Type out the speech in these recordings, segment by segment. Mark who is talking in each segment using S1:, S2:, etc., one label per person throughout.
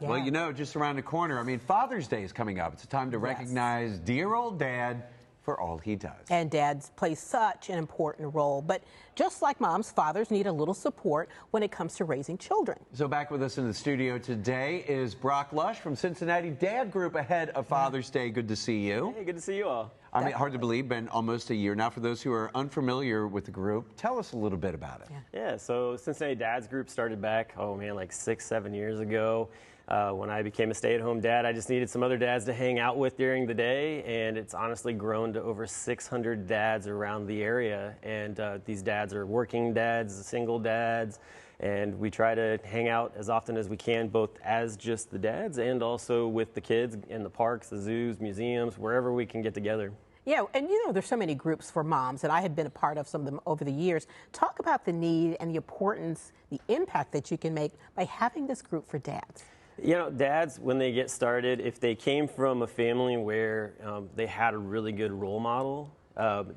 S1: Yeah.
S2: Well, you know, just around the corner, I mean, Father's Day is coming up. It's a time to recognize dear old Dad for all he does.
S1: And dads play such an important role. But just like moms, fathers need a little support when it comes to raising children.
S2: So back with us in the studio today is Brock Lusch from Cincinnati Dads Group ahead of Father's Day. Good to see you.
S3: Hey, good to see you all.
S2: I mean, hard to believe, been almost a year now. For those who are unfamiliar with the group, tell us a little bit about it.
S3: Yeah, so Cincinnati Dads Group started back, like 6-7 years ago. When I became a stay-at-home dad, I just needed some other dads to hang out with during the day, and it's honestly grown to over 600 dads around the area. And these dads are working dads, single dads, and we try to hang out as often as we can, both as just the dads and also with the kids in the parks, the zoos, museums, wherever we can get together.
S1: Yeah, and you know, there's so many groups for moms, and I have been a part of some of them over the years. Talk about the need and the importance, the impact that you can make by having this group for dads.
S3: You know, dads, when they get started, if they came from a family where they had a really good role model,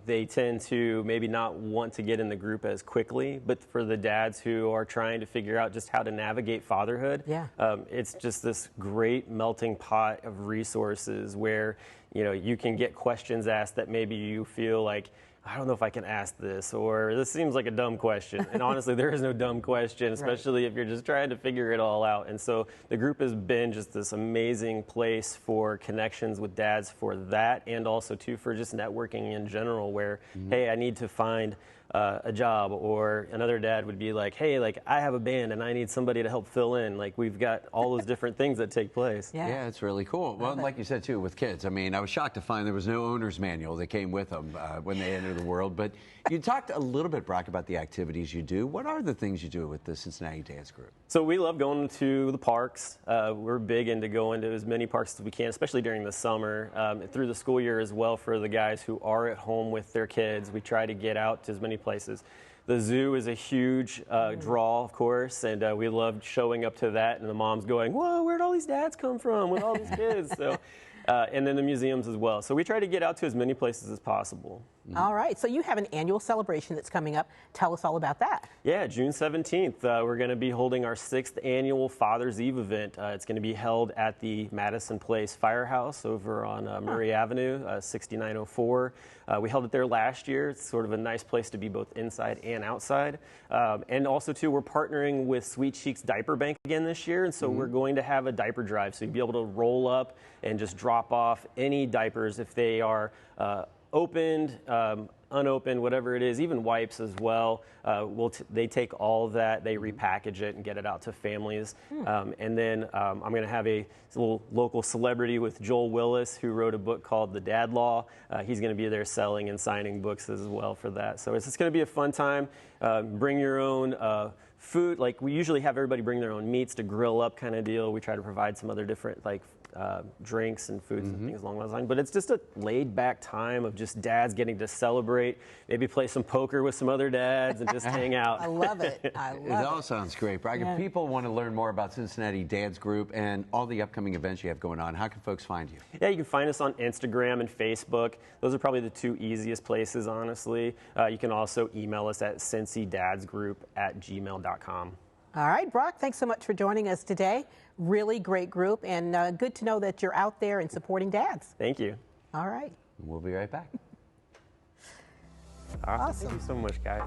S3: they tend to maybe not want to get in the group as quickly. But for the dads who are trying to figure out just how to navigate fatherhood, it's just this great melting pot of resources where, you know, you can get questions asked that maybe you feel like, I don't know if I can ask this, or this seems like a dumb question. And honestly, there is no dumb question, especially if you're just trying to figure it all out. And so the group has been just this amazing place for connections with dads for that, and also too for just networking in general where, hey, I need to find a job, or another dad would be like, hey, like I have a band and I need somebody to help fill in. Like we've got all those different things that take place.
S2: Yeah, it's really cool. Well, like you said too, with kids, I mean, I was shocked to find there was no owner's manual that came with them when they enter the world. But you talked a little bit, Brock, about the activities you do. What are the things you do with the Cincinnati Dads Group?
S3: So we love going to the parks. We're big into going to as many parks as we can, especially during the summer, through the school year as well. For the guys who are at home with their kids, we try to get out to as many places. The zoo is a huge draw, of course, and we love showing up to that, and the moms going, whoa, where'd all these dads come from with all these kids? So, and then the museums as well. So we try to get out to as many places as possible.
S1: All right, so you have an annual celebration that's coming up. Tell us all about that.
S3: Yeah, June 17th, we're going to be holding our 6th annual Father's Eve event. It's going to be held at the Madison Place Firehouse over on Murray Avenue, 6904. We held it there last year. It's sort of a nice place to be both inside and outside. And also, too, we're partnering with Sweet Cheeks Diaper Bank again this year, and so we're going to have a diaper drive. So you'll be able to roll up and just drop off any diapers if they are opened, unopened, whatever it is, even wipes as well. They take all of that, they repackage it and get it out to families. And then I'm going to have a little local celebrity with Joel Willis, who wrote a book called The Dad Law. He's going to be there selling and signing books as well for that. So it's just going to be a fun time. Bring your own food. Like we usually have everybody bring their own meats to grill up kind of deal. We try to provide some other different drinks and foods and things along those lines. But it's just a laid-back time of just dads getting to celebrate, maybe play some poker with some other dads and just hang out.
S1: I love it.
S2: It all sounds great, Brock. If people want to learn more about Cincinnati Dads Group and all the upcoming events you have going on, how can folks find you?
S3: Yeah, you can find us on Instagram and Facebook. Those are probably the two easiest places, honestly. You can also email us at cincydadsgroup@gmail.com.
S1: All right, Brock, thanks so much for joining us today. Really great group, and good to know that you're out there and supporting dads.
S3: Thank you.
S1: All right.
S2: We'll be right back.
S3: Awesome. Thank you so much, guys.